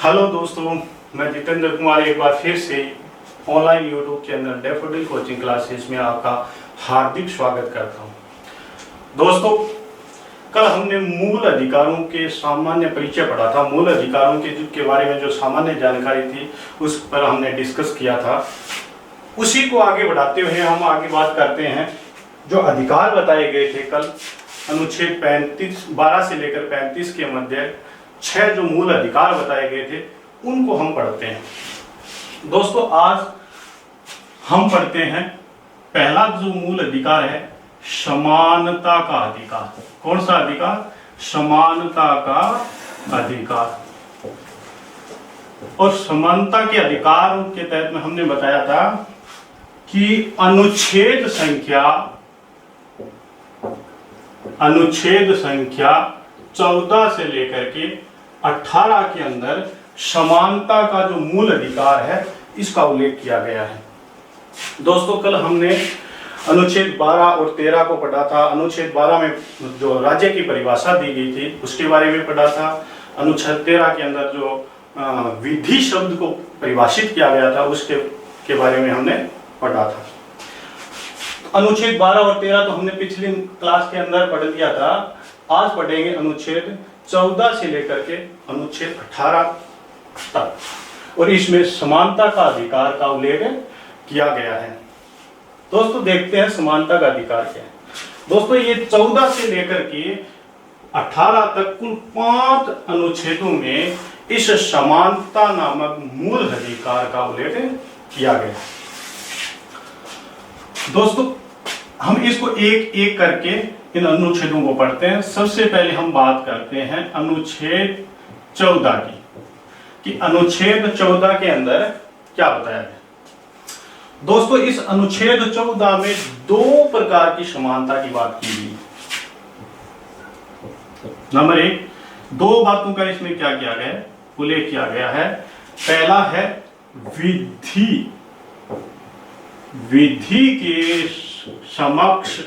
Hello दोस्तों, मैं जितेंद्र कुमार एक बार फिर से online YouTube channel daffodil coaching classes में आपका हार्दिक स्वागत करता हूं। दोस्तों, कल हमने मूल अधिकारों के सामान्य परिचय पढ़ा था। मूल अधिकारों के बारे में जो सामान्य जानकारी थी उस पर हमने डिस्कस किया था। उसी को आगे बढ़ाते हुए हम आगे बात करते हैं। जो अधिकार बताए गए थे कल, अनुच्छेद 12 से लेकर 35 के मध्य 6 जो मूल अधिकार बताए गए थे उनको हम पढ़ते हैं। दोस्तों, आज हम पढ़ते हैं पहला जो मूल अधिकार है, समानता का अधिकार। कौन सा अधिकार? समानता का अधिकार। और समानता के अधिकार के तहत में हमने बताया था कि अनुच्छेद संख्या 14 से लेकर के 18 के अंदर समानता का जो मूल अधिकार है इसका उल्लेख किया गया है। दोस्तों, कल हमने अनुच्छेद 12 और 13 को पढ़ा था। अनुच्छेद 12 में जो राज्य की परिभाषा दी गई थी उसके बारे में पढ़ा था। अनुच्छेद 13 के अंदर जो विधि शब्द को परिभाषित किया गया था उसके बारे में हमने पढ़ा था। अनुच्छेद 12 और 13 तो हमने पिछली क्लास के अंदर पढ़ लिया था। आज पढ़ेंगे अनुच्छेद 14 से लेकर के अनुच्छेद 18 तक, और इसमें समानता का अधिकार का उल्लेख किया गया है। दोस्तों, देखते हैं समानता का अधिकार क्या है। दोस्तों, ये 14 से लेकर के 18 तक कुल 5 अनुच्छेदों में इस समानता नामक मूल अधिकार का उल्लेख किया गया है। दोस्तों, हम इसको एक एक करके इन अनुच्छेदों को पढ़ते हैं। सबसे पहले हम बात करते हैं अनुच्छेद 14 की, कि अनुच्छेद 14 के अंदर क्या बताया गया। दोस्तों, इस अनुच्छेद 14 में 2 प्रकार की समानता की बात की गई। नंबर 1, 2 बातों का इसमें क्या किया गया है, उल्लेख किया गया है। पहला है विधि के समक्ष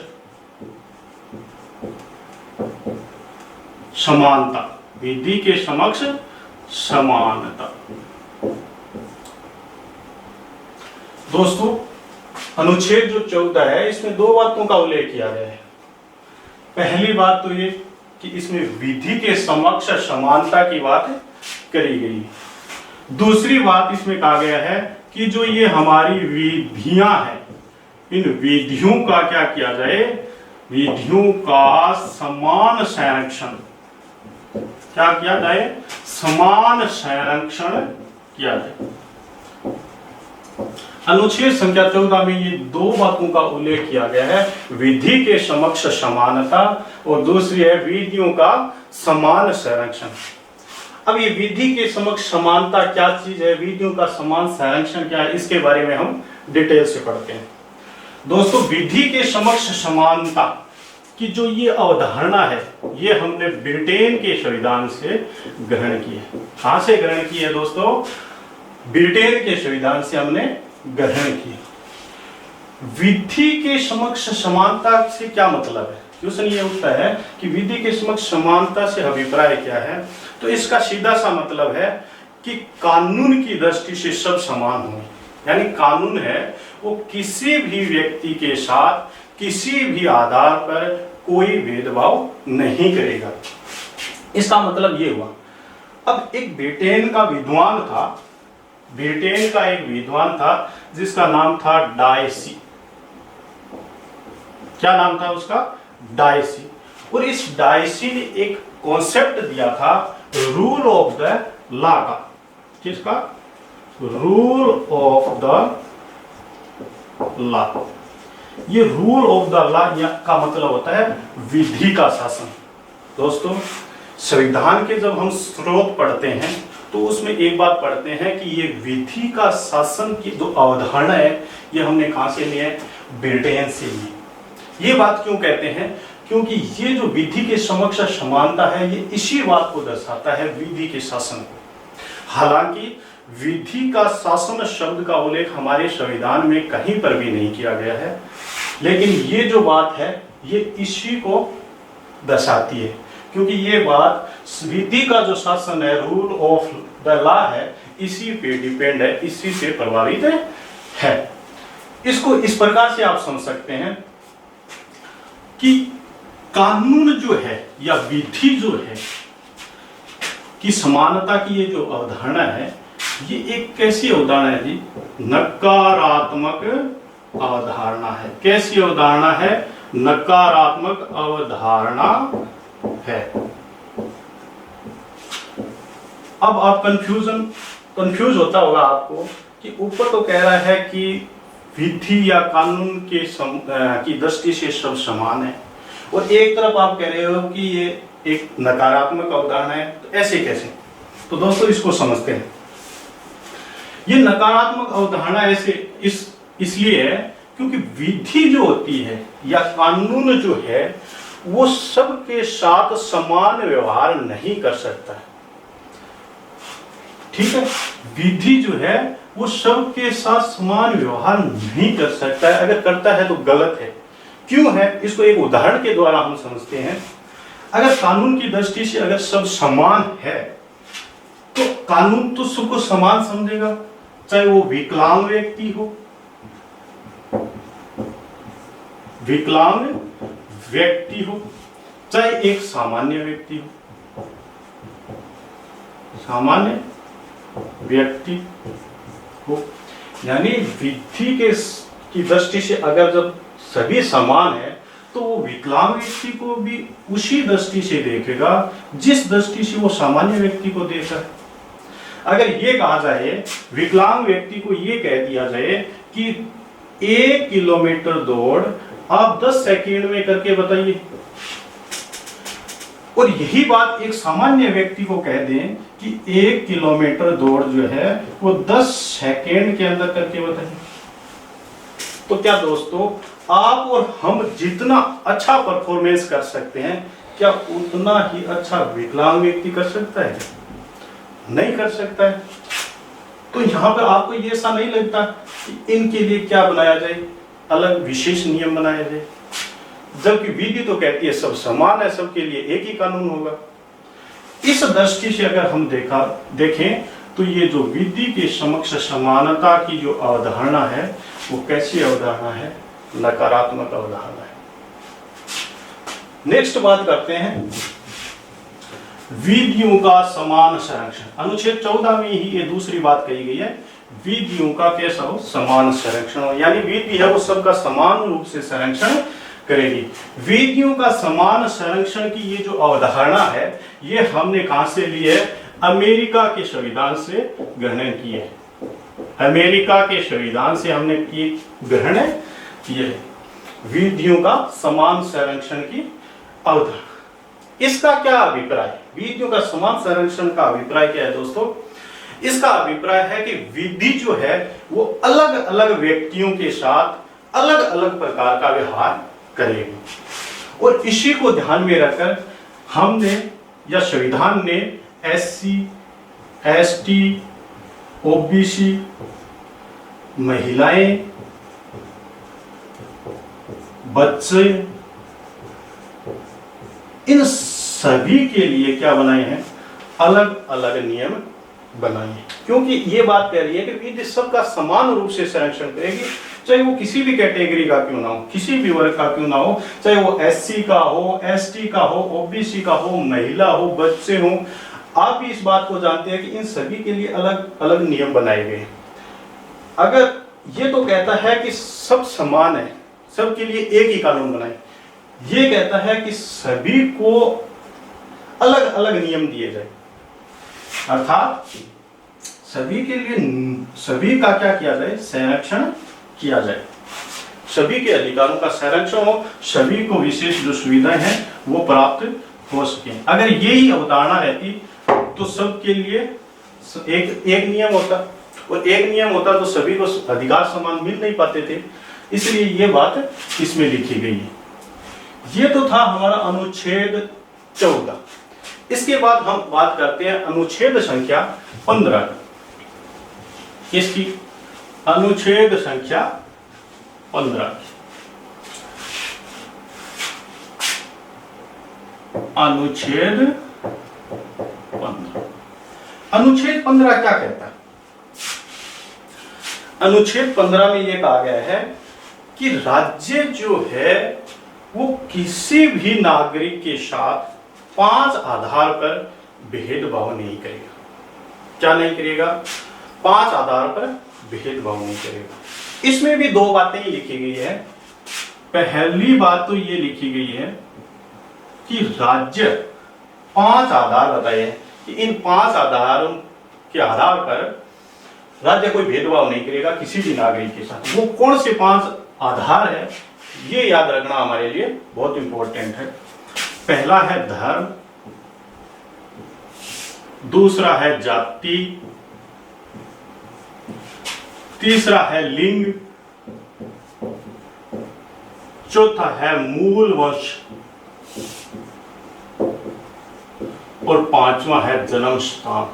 समानता। विधि के समक्ष समानता। दोस्तों, अनुच्छेद जो 14 है इसमें 2 बातों का उल्लेख किया गया है। पहली बात तो ये कि इसमें विधि के समक्ष समानता की बात करी गई। दूसरी बात इसमें कहा गया है कि जो ये हमारी विधियां हैं, इन विधियों का क्या किया जाए, विधियों का समान संरक्षण। क्या किया जाए? समान संरक्षण किया जाए। अनुच्छेद संख्या 14 में ये 2 बातों का उल्लेख किया गया है, विधि के समक्ष समानता और दूसरी है विधियों का समान संरक्षण। अब ये विधि के समक्ष समानता क्या चीज है, विधियों का समान संरक्षण क्या है, इसके बारे में हम डिटेल से पढ़ते हैं। दोस्तों, विधि के समक्ष समानता की जो ये अवधारणा है ये हमने ब्रिटेन के संविधान से ग्रहण की है। कहां से ग्रहण की है दोस्तों? ब्रिटेन के संविधान से हमने ग्रहण की। विधि के समक्ष समानता से क्या मतलब है? क्वेश्चन ये उठता है कि विधि के समक्ष समानता से अभिप्राय क्या है। तो इसका सीधा सा मतलब है कि कानून की दृष्टि से सब समान हों। यानी कानून है वो किसी भी व्यक्ति के साथ किसी भी आधार पर कोई भेदभाव नहीं करेगा। इसका मतलब ये हुआ। अब एक ब्रिटेन का एक विद्वान था जिसका नाम था डायसी। क्या नाम था उसका? डायसी। और इस डायसी ने एक कॉन्सेप्ट दिया था रूल ऑफ द लॉ का। किसका? Rule of the law. ये रूल ऑफ द लॉ का मतलब होता है विधि का शासन। दोस्तों, संविधान के जब हम स्रोत पढ़ते हैं तो उसमें एक बात पढ़ते हैं कि ये विधि का शासन की जो अवधारणा है ये हमने कहां से लिया है? ब्रिटेन से ली। ये बात क्यों कहते हैं? क्योंकि ये जो विधि के समक्ष समानता है ये इसी बात को दर्शाता है, विधि के शासन को। हालांकि विधि का शासन शब्द का उल्लेख हमारे संविधान में कहीं पर भी नहीं किया गया है, लेकिन ये जो बात है ये इसी को दर्शाती है। क्योंकि ये बात विधि का जो शासन है, रूल ऑफ द लॉ है, इसी पे डिपेंड है, इसी से प्रभावित है। इसको इस प्रकार से आप समझ सकते हैं कि कानून जो है या विधि जो है कि समानता की ये जो अवधारणा है, ये एक कैसी अवधारणा है जी? नकारात्मक अवधारणा है। कैसी अवधारणा है? नकारात्मक अवधारणा है। अब आप कंफ्यूज होता होगा आपको कि ऊपर तो कह रहा है कि विधि या कानून की दृष्टि से सब समान है, और एक तरफ आप कह रहे हो कि ये एक नकारात्मक अवधारणा है, तो ऐसे कैसे? तो दोस्तों इसको समझते हैं। ये नकारात्मक अवधारणा ऐसे इसलिए है क्योंकि विधि जो होती है या कानून जो है वो सबके साथ समान व्यवहार नहीं कर सकता है। ठीक है, विधि जो है वो सबके साथ समान व्यवहार नहीं कर सकता है। अगर करता है तो गलत है। क्यों है? इसको एक उदाहरण के द्वारा हम समझते हैं। अगर कानून की दृष्टि से अगर सब समान है तो कानून तो सबको समान समझेगा, चाहे वो विकलांग व्यक्ति हो, चाहे एक सामान्य व्यक्ति हो, सामान्य व्यक्ति हो। यानी विधि की दृष्टि से अगर जब सभी समान है तो वो विकलांग व्यक्ति को भी उसी दृष्टि से देखेगा जिस दृष्टि से वो सामान्य व्यक्ति को देखा है। अगर ये कहा जाए, विकलांग व्यक्ति को ये कह दिया जाए कि 1 किलोमीटर दौड़ आप 10 सेकंड में करके बताइए, और यही बात एक सामान्य व्यक्ति को कह दें कि 1 किलोमीटर दौड़ जो है वो 10 सेकंड के अंदर करके बताइए, तो क्या दोस्तों आप और हम जितना अच्छा परफॉर्मेंस कर सकते हैं, क्या उतना ही अच्छा विकलांग व्यक्ति कर सकता है? नहीं कर सकता है। तो यहां पर आपको ये ऐसा नहीं लगता कि इनके लिए क्या बनाया जाए, अलग विशेष नियम बनाया जाए, जबकि विधि तो कहती है सब समान है, सबके लिए एक ही कानून होगा। इस दृष्टि से अगर हम देखें तो ये जो विधि के समक्ष समानता की जो अवधारणा है वो कैसी अवधारणा है? नकारात्मक अवधारणा है। नेक्स्ट बात करते हैं विधियों का समान संरक्षण। अनुच्छेद 14 में ही ये दूसरी बात कही गई है, विधियों का कैसा हो? समान संरक्षण हो। यानी विधि है वो सबका समान रूप से संरक्षण करेगी। विधियों का समान संरक्षण की ये जो अवधारणा है ये हमने कहां से ली है? अमेरिका के संविधान से ग्रहण की है। अमेरिका के संविधान से हमने ग्रहण किए विधियों का समान संरक्षण की अवधारणा। इसका क्या अभिप्राय है? विधियों का समान संरक्षण का अभिप्राय क्या है दोस्तों? इसका अभिप्राय है कि विधि जो है वो अलग अलग व्यक्तियों के साथ अलग अलग प्रकार का व्यवहार करेगी, और इसी को ध्यान में रखकर हमने या संविधान ने SC, ST, OBC, महिलाएं, बच्चे, इन सभी के लिए क्या बनाए हैं? अलग अलग नियम बनाए हैं। क्योंकि ये बात कह रही है कि विधि सबका समान रूप से संरक्षण करेगी, चाहे वो किसी भी कैटेगरी का क्यों ना हो, किसी भी वर्ग का क्यों ना हो, चाहे वो SC का हो, ST का हो, OBC का हो, महिला हो, बच्चे हो। आप भी इस बात को जानते हैं कि इन सभी के लिए अलग अलग नियम बनाए गए। अगर ये तो कहता है कि सब समान है, सबके लिए एक ही कानून बनाए, ये कहता है कि सभी को अलग अलग नियम दिए जाए, अर्थात सभी के लिए सभी का क्या किया जाए? संरक्षण किया जाए, सभी के अधिकारों का संरक्षण हो, सभी को विशेष जो सुविधाएं हैं वो प्राप्त हो सके। अगर यही अवधारणा रहती तो सबके लिए एक नियम होता, और एक नियम होता तो सभी को अधिकार समान मिल नहीं पाते थे, इसलिए ये बात इसमें लिखी गई है। ये तो था हमारा अनुच्छेद 14। इसके बाद हम बात करते हैं अनुच्छेद संख्या 15। किसकी? अनुच्छेद संख्या 15। अनुच्छेद 15। अनुच्छेद 15 क्या कहता है? अनुच्छेद 15 में यह कहा गया है कि राज्य जो है वो किसी भी नागरिक के साथ 5 आधार पर भेदभाव नहीं करेगा। क्या नहीं करेगा? 5 आधार पर भेदभाव नहीं करेगा। इसमें भी 2 बातें लिखी गई है। पहली बात तो ये लिखी गई है कि राज्य 5 आधार बताए हैं कि इन 5 आधारों के आधार पर राज्य कोई भेदभाव नहीं करेगा किसी भी नागरिक के साथ। वो कौन से 5 आधार है ये याद रखना हमारे लिए बहुत इंपॉर्टेंट है। पहला है धर्म, दूसरा है जाति, तीसरा है लिंग, चौथा है मूल वंश और 5वां है जन्म स्थान।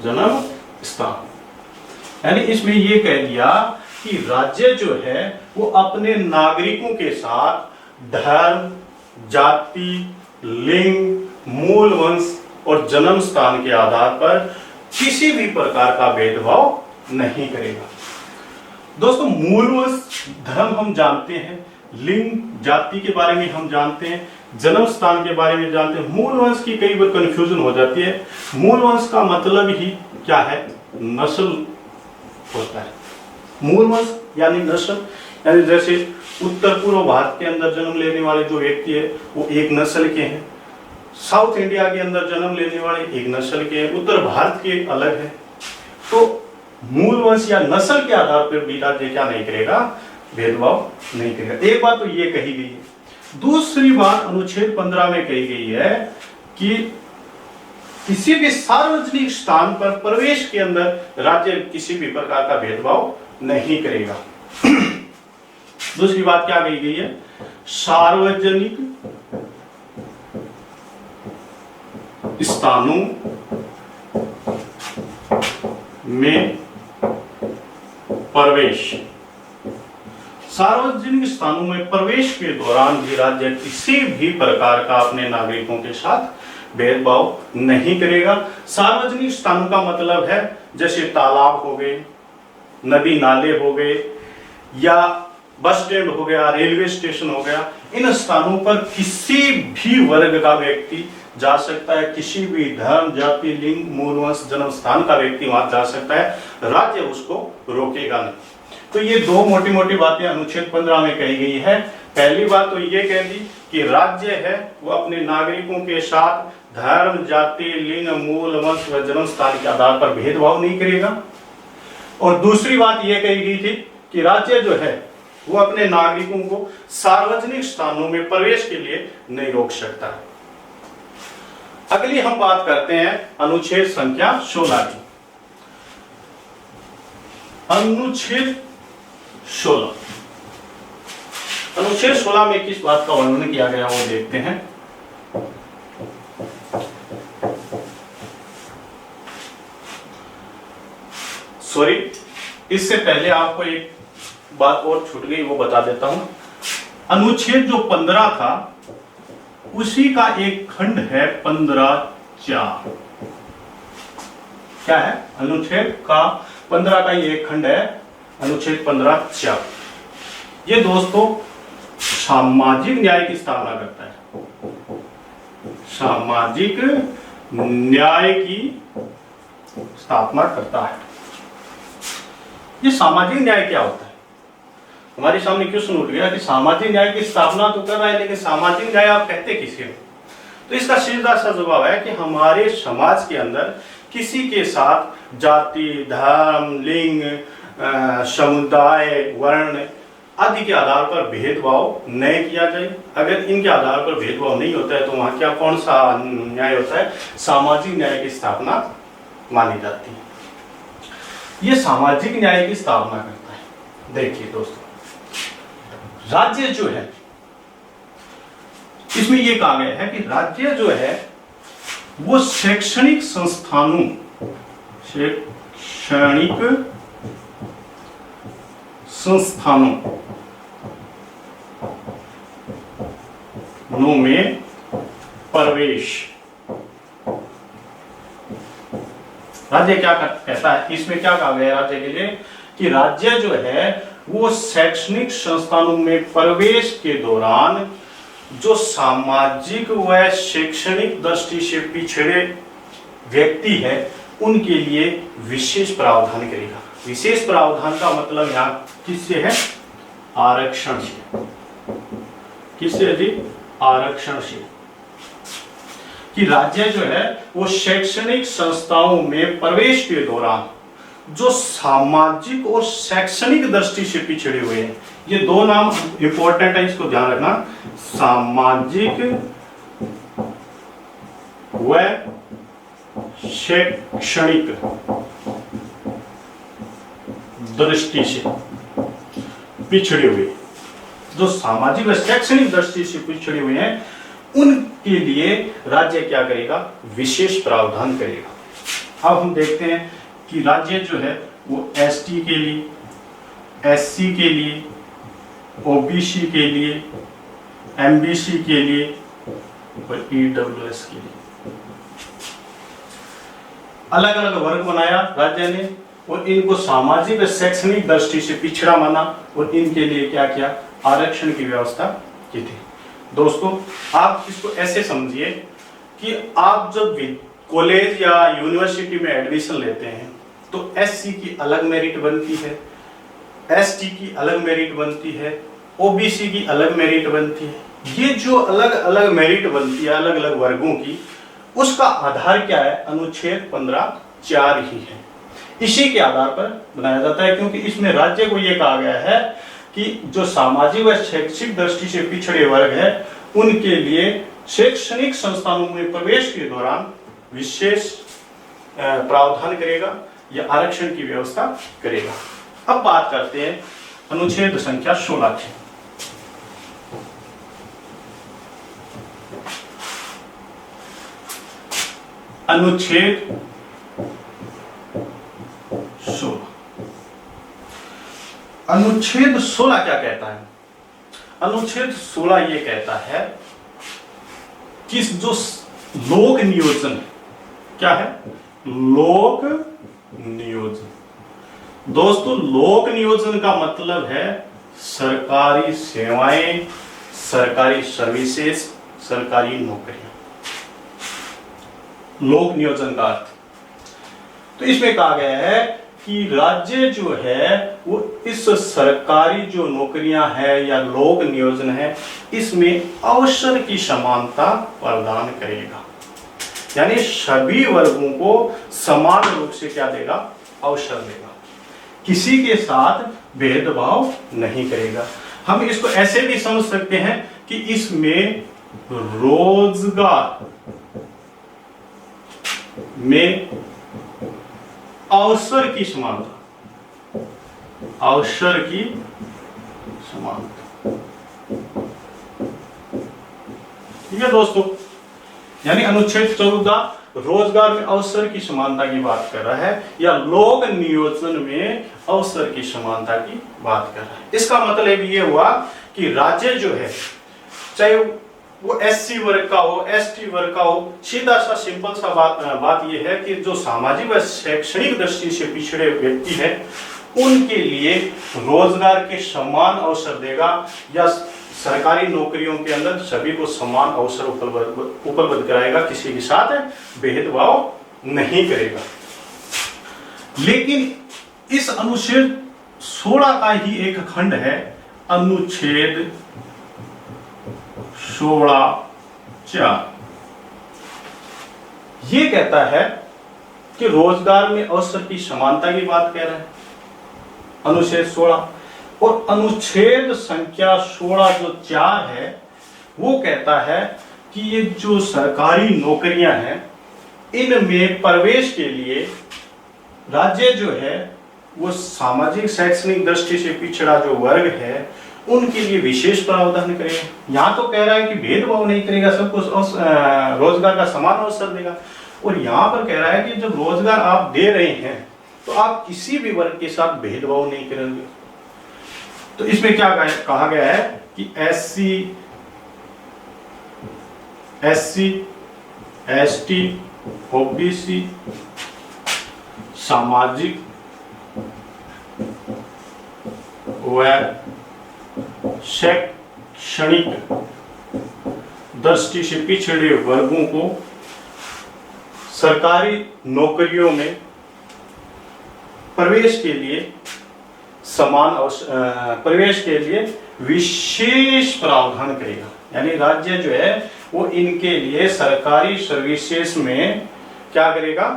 जन्म स्थान यानी इसमें यह कह दिया कि राज्य जो है वो अपने नागरिकों के साथ धर्म, जाति, लिंग, मूल वंश और जन्म स्थान के आधार पर किसी भी प्रकार का भेदभाव नहीं करेगा। दोस्तों, मूल वंश धर्म हम जानते हैं, लिंग जाति के बारे में हम जानते हैं, जन्म स्थान के बारे में जानते हैं। मूल वंश की कई बार कंफ्यूजन हो जाती है। मूल वंश का मतलब ही क्या है? नस्ल होता है। मूल वंश यानी नस्ल, यानी जैसे उत्तर पूर्व भारत के अंदर जन्म लेने वाले जो व्यक्ति है वो एक नस्ल के हैं, साउथ इंडिया के अंदर जन्म लेने वाले एक नस्ल के हैं, उत्तर भारत के अलग है। तो मूल वंश या नस्ल के आधार पर भी राज्य क्या नहीं करेगा? भेदभाव नहीं करेगा। एक बात तो ये कही गई है। दूसरी बात अनुच्छेद 15 में कही गई है कि किसी भी सार्वजनिक स्थान पर प्रवेश के अंदर राज्य किसी भी प्रकार का भेदभाव नहीं करेगा। दूसरी बात क्या कही गई है? सार्वजनिक स्थानों में प्रवेश, सार्वजनिक स्थानों में प्रवेश के दौरान भी राज्य किसी भी प्रकार का अपने नागरिकों के साथ भेदभाव नहीं करेगा। सार्वजनिक स्थानों का मतलब है जैसे तालाब हो गए, नदी नाले हो गए, या बस स्टैंड हो गया, रेलवे स्टेशन हो गया। इन स्थानों पर किसी भी वर्ग का व्यक्ति जा सकता है, किसी भी धर्म, जाति, लिंग, मूल वंश, जन्म स्थान का व्यक्ति वहां जा सकता है, राज्य उसको रोकेगा नहीं। तो ये 2 मोटी मोटी बातें अनुच्छेद 15 में कही गई है। पहली बात तो ये कह दी कि राज्य है वो अपने नागरिकों के साथ धर्म, जाति, लिंग, मूल वंश व जन्म स्थान के आधार पर भेदभाव नहीं करेगा। और दूसरी बात यह कही गई थी कि राज्य जो है वो अपने नागरिकों को सार्वजनिक स्थानों में प्रवेश के लिए नहीं रोक सकता। अगली हम बात करते हैं अनुच्छेद संख्या 16 की। अनुच्छेद 16, अनुच्छेद 16 में किस बात का वर्णन किया गया वो देखते हैं। सॉरी, इससे पहले आपको एक बात और छूट गई, वो बता देता हूं। अनुच्छेद जो 15 था उसी का एक खंड है 15(4). क्या है? अनुच्छेद का 15 का ये एक खंड है, अनुच्छेद 15(4). ये दोस्तों सामाजिक न्याय की स्थापना करता है। सामाजिक न्याय की स्थापना करता है। ये सामाजिक न्याय क्या होता है? हमारे सामने क्वेश्चन उठ गया कि सामाजिक न्याय की स्थापना तो कर रहा है, लेकिन सामाजिक न्याय आप कहते किसे हो? तो इसका सीधा सा जवाब है कि हमारे समाज के अंदर किसी के साथ जाति, धर्म, लिंग, समुदाय, वर्ण आदि के आधार पर भेदभाव नहीं किया जाए। अगर इनके आधार पर भेदभाव नहीं होता है तो वहां क्या कौन सा न्याय होता है? सामाजिक न्याय की स्थापना मानी जाती है। ये सामाजिक न्याय की स्थापना करता है। देखिए दोस्तों, राज्य जो है इसमें यह कहा गया है कि राज्य जो है वो शैक्षणिक संस्थानों में प्रवेश राज्य क्या कहता है, इसमें क्या कहा गया है राज्य के लिए कि राज्य जो है वो शैक्षणिक संस्थानों में प्रवेश के दौरान जो सामाजिक व शैक्षणिक दृष्टि से पिछड़े व्यक्ति है उनके लिए विशेष प्रावधान करेगा। विशेष प्रावधान का मतलब यहाँ किससे है, आरक्षण से। किससे यदि आरक्षण से, कि राज्य जो है वो शैक्षणिक संस्थाओं में प्रवेश के दौरान जो सामाजिक और शैक्षणिक दृष्टि से पिछड़े हुए हैं, ये दो नाम इंपॉर्टेंट है, इसको ध्यान रखना, सामाजिक व शैक्षणिक दृष्टि से पिछड़े हुए, जो सामाजिक व शैक्षणिक दृष्टि से पिछड़े हुए हैं उनके लिए राज्य क्या करेगा, विशेष प्रावधान करेगा। अब हम देखते हैं कि राज्य जो है वो एसटी के लिए, एससी के लिए, ओबीसी के लिए, एमबीसी के लिए और ईडब्ल्यूएस के लिए अलग अलग वर्ग बनाया राज्य ने और इनको सामाजिक और शैक्षणिक दृष्टि से पिछड़ा माना और इनके लिए क्या किया, आरक्षण की व्यवस्था की थी। दोस्तों आप इसको ऐसे समझिए कि आप जब कॉलेज या यूनिवर्सिटी में एडमिशन लेते हैं तो एससी की अलग मेरिट बनती है, एसटी की अलग मेरिट बनती है, ओबीसी की अलग मेरिट बनती है। ये जो अलग अलग मेरिट बनती है अलग अलग वर्गों की, उसका आधार क्या है, अनुच्छेद 15(4) ही है। इसी के आधार पर बनाया जाता है, क्योंकि इसमें राज्य को यह कहा गया है कि जो सामाजिक व शैक्षिक दृष्टि से पिछड़े वर्ग है उनके लिए शैक्षणिक संस्थानों में प्रवेश के दौरान विशेष प्रावधान करेगा या आरक्षण की व्यवस्था करेगा। अब बात करते हैं अनुच्छेद संख्या 16 की। अनुच्छेद 16, अनुच्छेद 16 क्या कहता है, अनुच्छेद 16 ये कहता है कि जो लोक नियोजन, क्या है, लोक नियोजन। दोस्तों लोक नियोजन का मतलब है सरकारी सेवाएं, सरकारी सर्विसेज, सरकारी नौकरियां, लोक नियोजन का अर्थ। तो इसमें कहा गया है कि राज्य जो है वो इस सरकारी जो नौकरियां है या लोक नियोजन है इसमें अवसर की समानता प्रदान करेगा, यानी सभी वर्गों को समान रूप से क्या देगा, अवसर देगा, किसी के साथ भेदभाव नहीं करेगा। हम इसको ऐसे भी समझ सकते हैं कि इसमें रोजगार में अवसर की समानता, अवसर की समानता, ठीक है दोस्तों। यानी अनुच्छेद 14 रोजगार में अवसर की समानता की बात कर रहा है या लोक नियोजन में अवसर की समानता की बात कर रहा है। इसका मतलब ये हुआ कि राज्य जो है चाहे वो एससी वर्ग का हो, एसटी वर्ग का हो, सीधा सा सिंपल सा बात यह है कि जो सामाजिक व शैक्षणिक दृष्टि से पिछड़े व्यक्ति है उनके लिए रोजगार के समान अवसर देगा या सरकारी नौकरियों के अंदर सभी को समान अवसर उपलब्ध कराएगा, किसी के साथ भेदभाव नहीं करेगा। लेकिन इस अनुच्छेद 16 का ही एक खंड है, अनुच्छेद 16(4). ये कहता है कि रोजगार में अवसर की समानता की बात कह रहा है अनुच्छेद 16, और अनुच्छेद संख्या 16 जो 4 है वो कहता है कि ये जो सरकारी नौकरियां हैं इनमें प्रवेश के लिए राज्य जो है वो सामाजिक शैक्षणिक दृष्टि से पिछड़ा जो वर्ग है उनके लिए विशेष प्रावधान करेगा। यहाँ तो कह रहा है कि भेदभाव नहीं करेगा, सबको रोजगार का समान अवसर देगा, और यहाँ पर कह रहा है कि जब रोजगार आप दे रहे हैं तो आप किसी भी वर्ग के साथ भेदभाव नहीं करेंगे। तो इसमें क्या कहा गया है कि एससी, एसटी, ओबीसी सामाजिक व शैक्षणिक दृष्टि से पिछड़े वर्गों को सरकारी नौकरियों में प्रवेश के लिए प्रवेश के लिए विशेष प्रावधान करेगा। यानी राज्य जो है वो इनके लिए सरकारी सर्विसेज में क्या करेगा,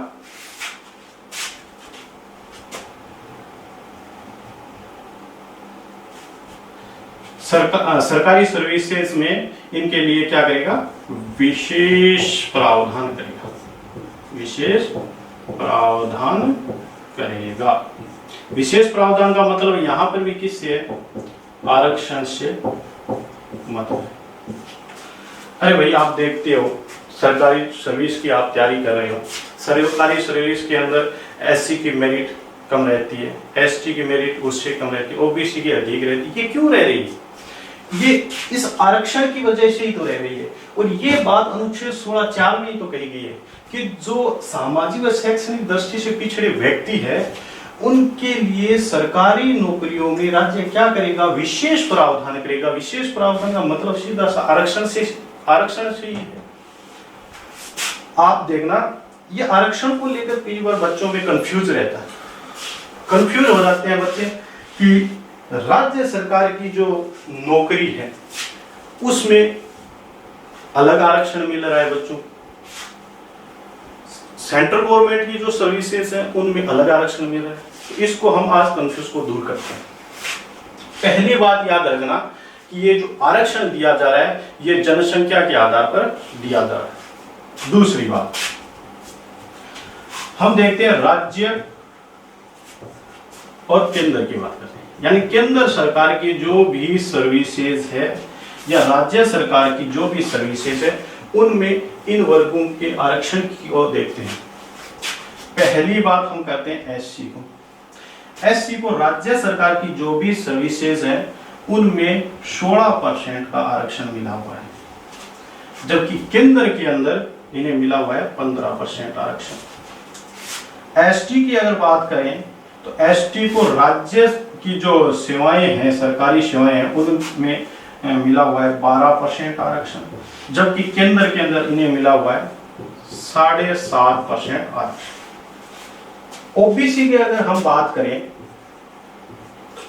सरकारी सर्विसेज में इनके लिए क्या करेगा, विशेष प्रावधान करेगा, विशेष प्रावधान करेगा। विशेष प्रावधान का मतलब यहां पर भी किससे है, आरक्षण से मतलब। अरे भाई आप देखते हो सरकारी सर्विस की आप तैयारी कर रहे हो, सरकारी सर्विस के अंदर एससी की मेरिट कम रहती है, एसटी की मेरिट उससे कम रहती है, ओबीसी की अधिक रहती है। ये क्यों रह रही है? ये इस आरक्षण की वजह से ही तो रह रही है। और ये बात अनुच्छेद 16(4) में ही तो कही गई है कि जो सामाजिक व शैक्षणिक दृष्टि से पिछड़े व्यक्ति है उनके लिए सरकारी नौकरियों में राज्य क्या करेगा, विशेष प्रावधान करेगा। विशेष प्रावधान का मतलब सीधा सा आरक्षण से ही है। आप देखना ये आरक्षण को लेकर कई बार बच्चों में कंफ्यूज रहता है, कंफ्यूज हो जाते हैं बच्चे कि राज्य सरकार की जो नौकरी है उसमें अलग आरक्षण मिल रहा है बच्चों, सेंट्रल गवर्नमेंट की जो सर्विसेज हैं उनमें अलग आरक्षण मिल रहा है। इसको हम आज कंफ्यूज को दूर करते हैं। पहली बात याद रखना कि ये जो आरक्षण दिया जा रहा है ये जनसंख्या के आधार पर दिया जा रहा है। दूसरी बात हम देखते हैं राज्य और केंद्र की बात करते हैं। यानी केंद्र सरकार की जो भी सर्विसेज है या राज्य सरकार की जो भी सर्विसेज है उनमें इन वर्गों के आरक्षण की ओर देखते हैं। पहली बात हम करते हैं एससी को राज्य सरकार की जो भी सर्विसेज है उनमें 16% का आरक्षण मिला हुआ है, जबकि केंद्र के अंदर इन्हें मिला हुआ है 15% आरक्षण। एसटी की अगर बात करें तो एसटी को राज्य की जो सेवाएं हैं, सरकारी सेवाएं हैं, उनमें मिला हुआ है 12% आरक्षण, जबकि केंद्र के अंदर इन्हें मिला हुआ है 7.5% आरक्षण। ओबीसी की अगर हम बात करें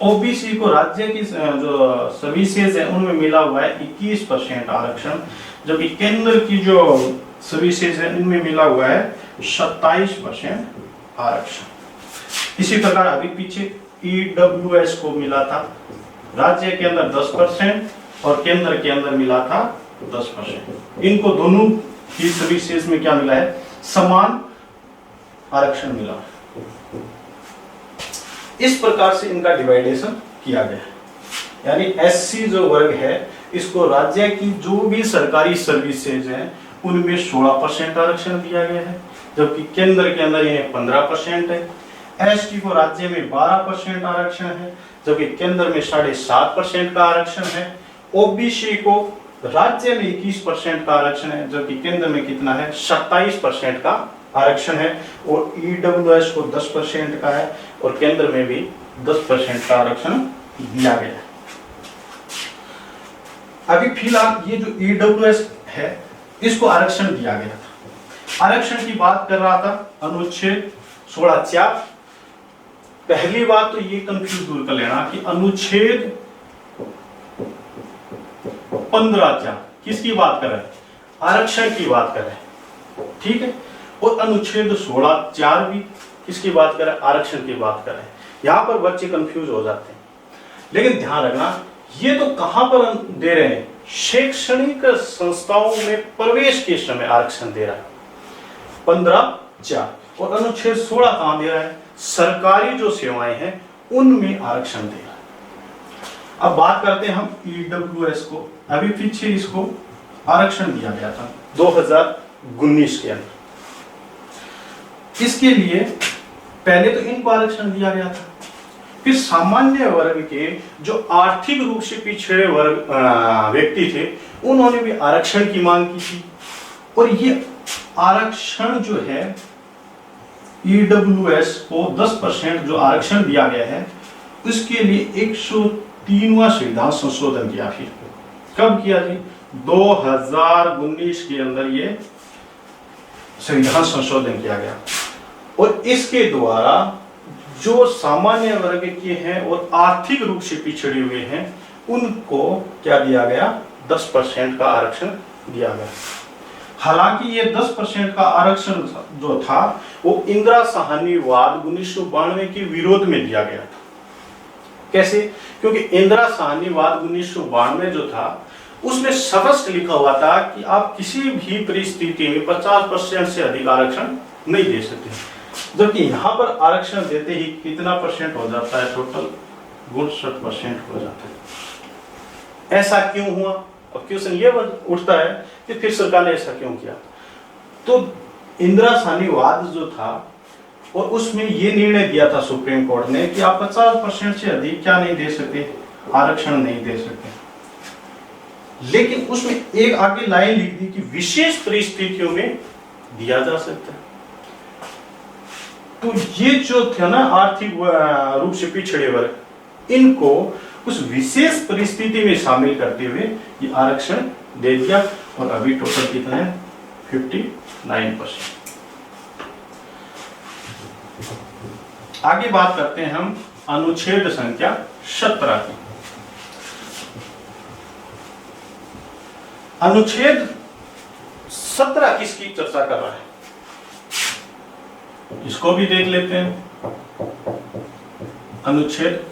ओबीसी को राज्य की जो सर्विसेज है उनमें मिला हुआ है 21% आरक्षण, जबकि केंद्र की जो सर्विसेज है इनमें मिला हुआ है 27% आरक्षण। इसी प्रकार अभी पीछे ईडब्ल्यूएस को मिला था राज्य के अंदर 10% और केंद्र के अंदर मिला था 10%। इनको दोनों ही सर्विसेज में क्या मिला है, समान आरक्षण मिला है। इस प्रकार से इनका डिवाइडेशन किया गया है। यानी एससी जो वर्ग है इसको राज्य की जो भी सरकारी सर्विसेज हैं उनमें 16% आरक्षण दिया गया है, जबकि केंद्र के अंदर इन्हें 15% है। एसटी को राज्य में 12% आरक्षण है, जबकि केंद्र में 7.5% का आरक्षण है। ओबीसी को राज्य में 21% का आरक्षण है, जबकि केंद्र में कितना है, 27% का आरक्षण है। और ईडब्ल्यूएस को 10% का है और केंद्र में भी 10% का आरक्षण दिया गया है। अभी फिलहाल ये जो ईडब्ल्यूएस है इसको आरक्षण दिया गया था। आरक्षण की बात कर रहा था अनुच्छेद 16(4). पहली बात तो ये कंफ्यूज दूर कर लेना कि अनुच्छेद 15(4) किसकी बात कर रहा है, आरक्षण की बात कर रहा है, ठीक है। और अनुच्छेद 16(4) भी किसकी बात कर रहा है, आरक्षण की बात कर रहा है। यहां पर बच्चे कंफ्यूज हो जाते हैं, लेकिन ध्यान रखना ये तो कहां पर दे रहे हैं, शैक्षणिक संस्थाओं में प्रवेश के समय आरक्षण दे रहा है 15(4), और अनुच्छेद 16 कहां दे रहा है, सरकारी जो सेवाएं हैं उनमें आरक्षण दे रहा है। अब बात करते हैं हम ईडब्ल्यूएस को। अभी पीछे इसको आरक्षण दिया गया था 2019 के अंदर। इसके लिए पहले तो इनको आरक्षण दिया गया था, फिर सामान्य वर्ग के जो आर्थिक रूप से पिछड़े वर्ग व्यक्ति थे उन्होंने भी आरक्षण की मांग की थी। और ये आरक्षण जो है ईडब्ल्यूएस को 10% जो आरक्षण दिया गया है, उसके लिए 103वां संविधान संशोधन किया। फिर कब किया जी? 2019 के अंदर ये संविधान संशोधन किया गया और इसके द्वारा जो सामान्य वर्ग के हैं और आर्थिक रूप से पिछड़े हुए हैं उनको क्या दिया गया? 10% का आरक्षण दिया गया। हालांकि ये 10% का आरक्षण जो था वो इंदिरा साहनीवाद 1992 के विरोध में दिया गया था। कैसे? क्योंकि इंदिरा साहनीवाद 1992 जो था उसमें स्पष्ट लिखा हुआ था कि आप किसी भी परिस्थिति में 50% से अधिक आरक्षण नहीं दे सकते, जबकि यहाँ पर आरक्षण देते ही कितना परसेंट हो जाता है? टोटल 59% हो जाता है। ऐसा क्यों हुआ? और क्वेश्चन ये उठता है कि फिर सरकार ने ऐसा क्यों किया? तो इंदिरा साहनीवाद जो था और उसमें ये निर्णय दिया था सुप्रीम कोर्ट ने कि आप 50% से अधिक क्या नहीं दे सकते? आरक्षण नहीं दे सकते। लेकिन उसमें एक आगे लाइन लिख दी कि विशेष परिस्थितियों में दिया जा सकता है। तो ये जो थे ना आर्थिक रूप से पिछड़े वर्ग, इनको उस विशेष परिस्थिति में शामिल करते हुए ये आरक्षण दे दिया और अभी टोटल कितना है? 59%। आगे बात करते हैं हम अनुच्छेद संख्या 17 की। अनुच्छेद 17 किसकी चर्चा कर रहा है? इसको भी देख लेते हैं। अनुच्छेद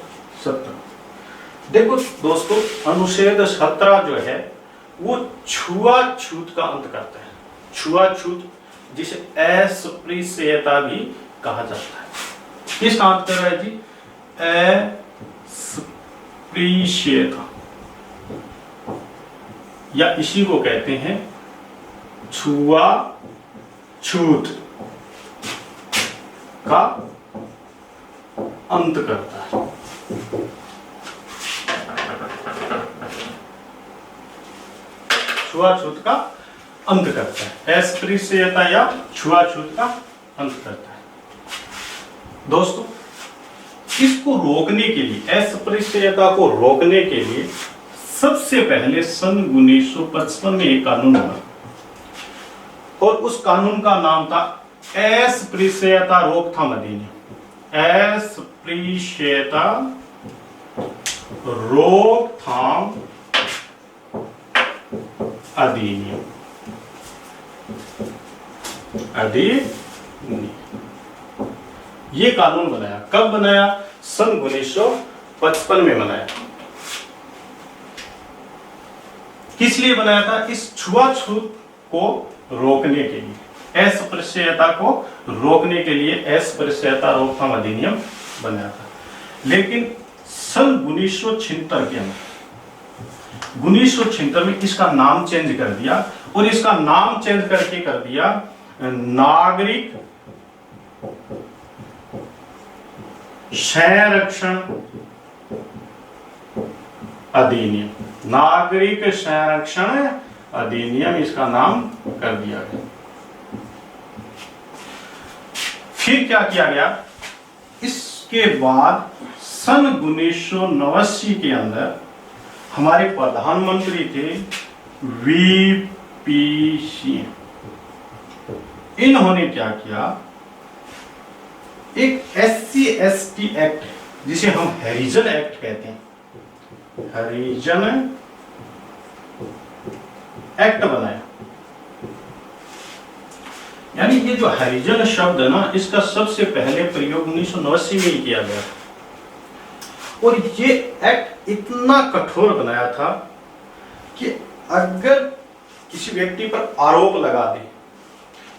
17, देखो दोस्तों, अनुच्छेद 17 जो है वो छुआछूत का अंत करता है। छुआछूत जिसे अस्पृश्यता भी कहा जाता है। किसका अंत कर रहा है जी? अस्पृश्यता, या इसी को कहते हैं छुआछूत का अंत करता है। छुआछूत का अंत करता है, अस्पृश्यता या छुआछूत का अंत करता है। दोस्तों, इसको रोकने के लिए, अस्पृश्यता को रोकने के लिए सबसे पहले सन 1955 में एक कानून बना और उस कानून का नाम था अस्पृश्यता रोकथाम अधिनियम। अस्पृश्यता रोकथाम अधिनियम। ये कानून बनाया, कब बनाया? सन 1955 में बनाया। किस लिए बनाया था? इस छुआछूत को रोकने के लिए, अस्पृश्यता को रोकने के लिए अस्पृश्यता रोकथाम अधिनियम बनाया था। लेकिन सन 1976 के अंदर 1976 में इसका नाम चेंज कर दिया और इसका नाम चेंज करके कर दिया नागरिक संरक्षण अधिनियम। नागरिक संरक्षण अधिनियम इसका नाम कर दिया गया। फिर क्या किया गया? इसके बाद सन 1989 के अंदर हमारे प्रधानमंत्री थे वीपी सिंह। इन्होंने क्या किया? एक SC/ST एक्ट, जिसे हम हरिजन एक्ट कहते हैं, हरिजन एक्ट बनाया। यानी ये जो हरिजन शब्द है ना, इसका सबसे पहले प्रयोग 1989 में ही किया गया और ये एक्ट इतना कठोर बनाया था कि अगर किसी व्यक्ति पर आरोप लगा दे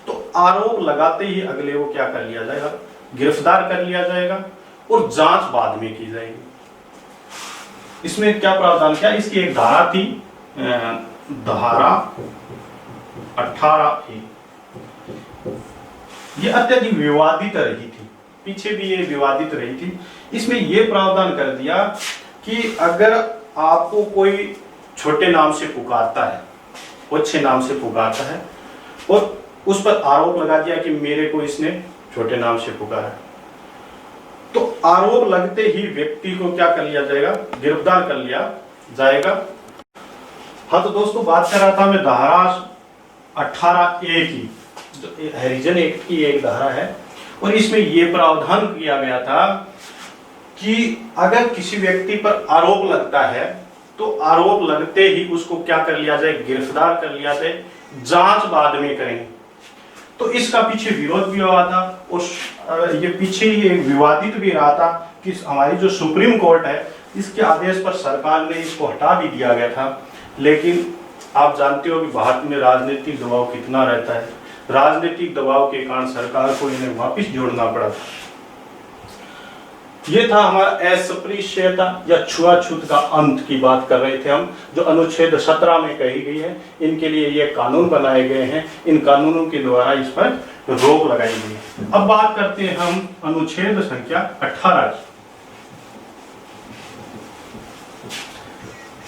तो आरोप लगाते ही अगले को क्या कर लिया जाएगा? गिरफ्तार कर लिया जाएगा और जांच बाद में की जाएगी। इसमें क्या प्रावधान किया? इसकी एक धारा थी, धारा 18A। ये अत्यधिक विवादित रही थी, पीछे भी ये विवादित रही थी। इसमें ये प्रावधान कर दिया कि अगर आपको कोई छोटे नाम से पुकारता है, अच्छे नाम से पुकारता है और उस पर आरोप लगा दिया कि मेरे को इसने छोटे नाम से पुकारा। तो आरोप लगते ही व्यक्ति को क्या कर लिया जाएगा, गिरफ्तार कर लिया जाएगा। हाँ, तो दोस्तों बात कर रहा था मैं धारा 18A की, जो हैरिजन एक्ट की एक धारा है, और इसमें यह प्रावधान किया गया था कि अगर किसी व्यक्ति पर आरोप लगता है तो आरोप लगते ही उसको क्या कर लिया जाए, गिरफ्तार कर लिया जाए, जांच बाद में करेंगे। तो इसका पीछे विरोध भी हुआ था, और ये पीछे ही एक विवादित भी रहा था कि हमारी जो सुप्रीम कोर्ट है इसके आदेश पर सरकार ने इसको हटा भी दिया गया था। लेकिन आप जानते हो कि भारत में राजनीतिक दबाव कितना रहता है, राजनीतिक दबाव के कारण सरकार को इन्हें वापस जोड़ना पड़ा था। ये था हमारा अस्पृश्यता या छुआछूत का अंत की बात कर रहे थे हम, जो अनुच्छेद 17 में कही गई है। इनके लिए ये कानून बनाए गए हैं, इन कानूनों के द्वारा इस पर रोक लगाई गई है। अब बात करते हैं हम अनुच्छेद संख्या 18 की।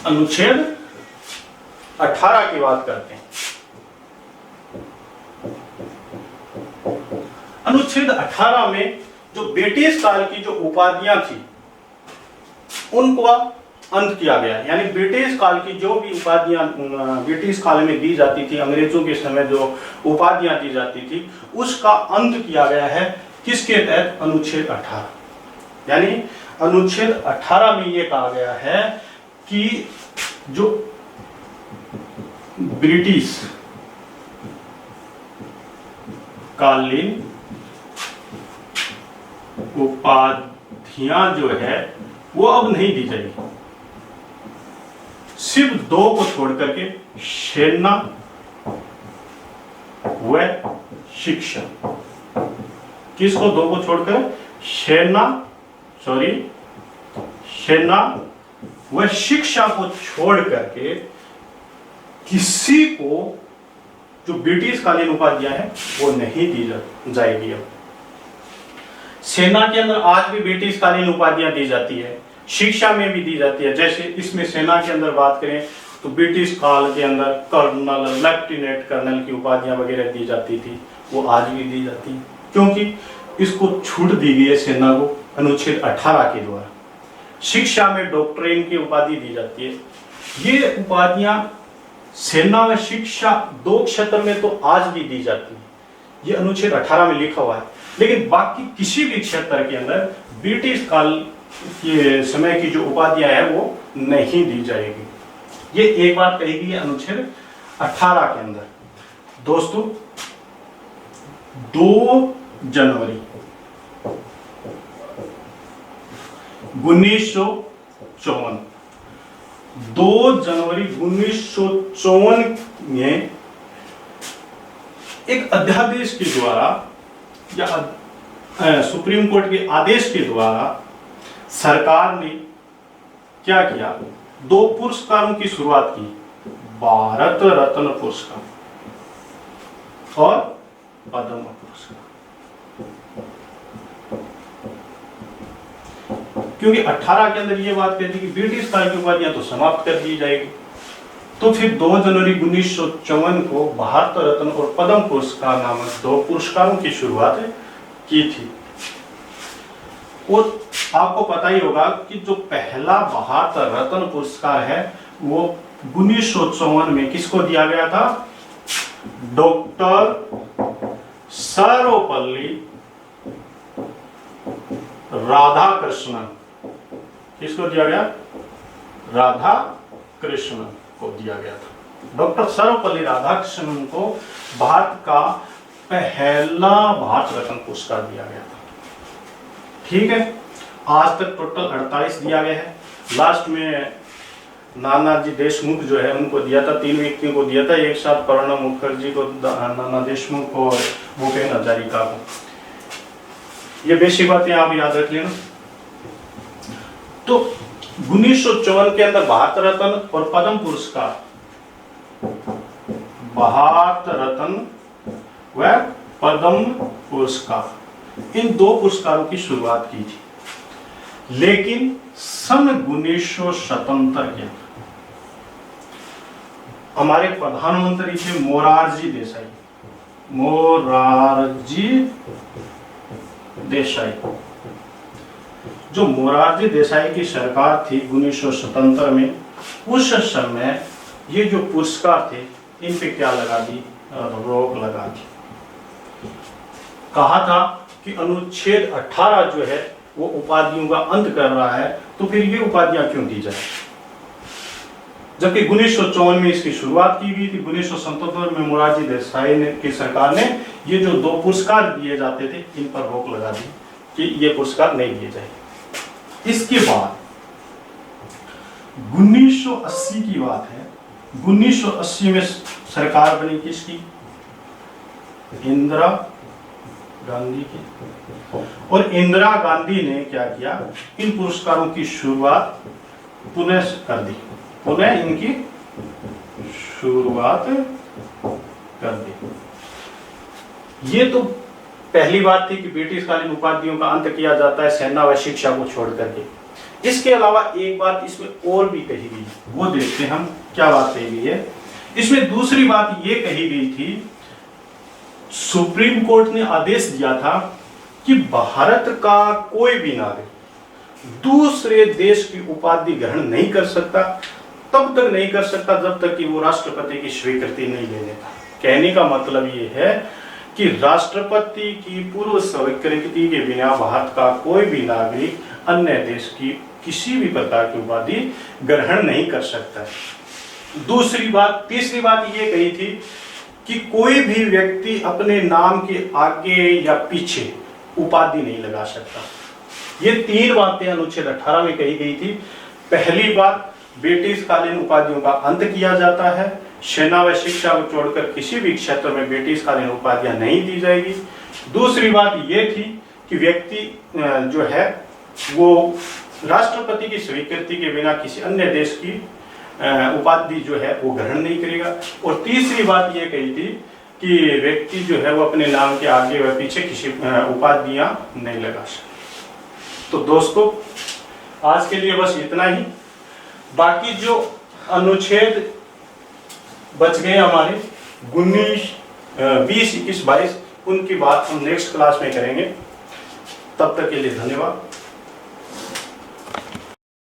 अनुच्छेद 18 की बात करते हैं। अनुच्छेद 18 में जो ब्रिटिश काल की जो उपाधियां थी उनको अंत किया गया। यानी ब्रिटिश काल की जो भी उपाधियां ब्रिटिश काल में दी जाती थी, अंग्रेजों के समय जो उपाधियां दी जाती थी, उसका अंत किया गया है। किसके तहत? अनुच्छेद 18। यानी अनुच्छेद 18 में यह कहा गया है कि जो ब्रिटिश कालीन उपाधियां जो है वो अब नहीं दी जाएगी। सिर्फ दो को छोड़ करके सेना व शिक्षा। किसको? दो को छोड़कर सेना व शिक्षा को छोड़ करके किसी को जो ब्रिटिश कालीन उपाधियां हैं वो नहीं दी जाएगी। अब सेना के अंदर आज भी ब्रिटिश कालीन उपाधियां दी जाती है, शिक्षा में भी दी जाती है। जैसे इसमें सेना के अंदर बात करें तो ब्रिटिश काल के अंदर कर्नल, लेफ्टिनेंट कर्नल की उपाधियां वगैरह दी जाती थी, वो आज भी दी जाती है, क्योंकि इसको छूट दी गई है सेना को अनुच्छेद 18 के द्वारा। शिक्षा में डॉक्टरेट की उपाधि दी जाती है। ये उपाधियां सेना व शिक्षा दो क्षेत्र में तो आज भी दी जाती है, ये अनुच्छेद 18 में लिखा हुआ है। लेकिन बाकी किसी भी क्षेत्र के अंदर ब्रिटिश काल के समय की जो उपाधियां हैं वो नहीं दी जाएगी। ये एक बात कही गई है अनुच्छेद 18 के अंदर। दोस्तों 2 जनवरी 1954 2 जनवरी 1954 में एक अध्यादेश के द्वारा या सुप्रीम कोर्ट के आदेश के द्वारा सरकार ने क्या किया, 2 पुरस्कारों की शुरुआत की, भारत रत्न पुरस्कार और पद्म पुरस्कार। क्योंकि 18 के अंदर ये बात कहती कि ब्रिटिश काल की उपाधियां तो समाप्त कर दी जाएगी, तो फिर 2 जनवरी 1954 को भारत रत्न और पद्म पुरस्कार नामक 2 पुरस्कारों की शुरुआत की थी। और आपको पता ही होगा कि जो पहला भारत रत्न पुरस्कार है वो 1954 में किसको दिया गया था? डॉक्टर सर्वपल्ली राधाकृष्णन। किसको दिया गया? राधाकृष्णन को दिया गया था। डॉक्टर सर्वपल्ली राधाकृष्णन को भारत का पहला भारत रत्न पुरस्कार दिया गया था। ठीक है, आज तक टोटल 48 दिया गया है। लास्ट में नानाजी देशमुख जो है उनको दिया था, 3 व्यक्तियों को दिया था एक साथ, प्रणब मुखर्जी को, नाना देशमुख और भूपेन हजारिका को। ये बेसिक बातें आप याद रख लेना। तो 1954 के अंदर भारत रत्न और पद्म पुरस्कार, भारत रत्न व पद्म पुरस्कार, इन 2 पुरस्कारों की शुरुआत की थी। लेकिन सन 1977 के हमारे प्रधानमंत्री थे मोरारजी देसाई। जो मोरारजी देसाई की सरकार थी 1977 में, उस समय ये जो पुरस्कार थे इन पे क्या लगा दी, रोक लगा दी। कहा था कि अनुच्छेद 18 जो है वो उपाधियों का अंत कर रहा है, तो फिर ये उपाधियां क्यों दी जाए। जबकि 1954 में इसकी शुरुआत की गई थी, 1977 में मोरारजी देसाई की सरकार ने ये जो 2 पुरस्कार दिए जाते थे इन पर रोक लगा दी कि ये पुरस्कार नहीं दिए जाए। इसके बाद 1980 की बात है, 1980 में सरकार बनी किसकी, इंदिरा गांधी की। और इंदिरा गांधी ने क्या किया, इन पुरस्कारों की शुरुआत पुनः कर दी, पुनः इनकी शुरुआत कर दी। ये तो पहली बात थी कि ब्रिटिशकालीन उपाधियों का अंत किया जाता है सेना व शिक्षा को छोड़ करके। इसके अलावा एक बात इसमें और भी कही गई, वो देखते हैं हम क्या बात कही गई है। इसमें दूसरी बात ये कही गई थी, सुप्रीम कोर्ट ने आदेश दिया था कि भारत का कोई भी नागरिक दूसरे देश की उपाधि ग्रहण नहीं कर सकता, तब तक नहीं कर सकता जब तक कि वो राष्ट्रपति की स्वीकृति नहीं ले लेता। कहने का मतलब ये है कि राष्ट्रपति की पूर्व स्वीकृति के बिना भारत का कोई भी नागरिक अन्य देश की किसी भी प्रकार की उपाधि ग्रहण नहीं कर सकता। तीसरी बात ये कही थी कि कोई भी व्यक्ति अपने नाम के आगे या पीछे उपाधि नहीं लगा सकता। ये 3 बातें अनुच्छेद 18 में कही गई थी। पहली बात, ब्रिटिशकालीन उपाधियों का अंत किया जाता है, सेना व शिक्षा को छोड़कर किसी भी क्षेत्र में ब्रिटिशकालीन उपाधियां नहीं दी जाएगी। दूसरी बात ये थी कि व्यक्ति जो है वो राष्ट्रपति की स्वीकृति के बिना किसी अन्य देश की उपाधि जो है वो ग्रहण नहीं करेगा। और तीसरी बात ये कही थी कि व्यक्ति जो है वो अपने नाम के आगे व पीछे किसी उपाधियां नहीं लगा सकता। तो दोस्तों आज के लिए बस इतना ही। बाकी जो अनुच्छेद बच गए हमारे 19, 20, 21, 22 उनकी बात हम नेक्स्ट क्लास में करेंगे। तब तक के लिए धन्यवाद।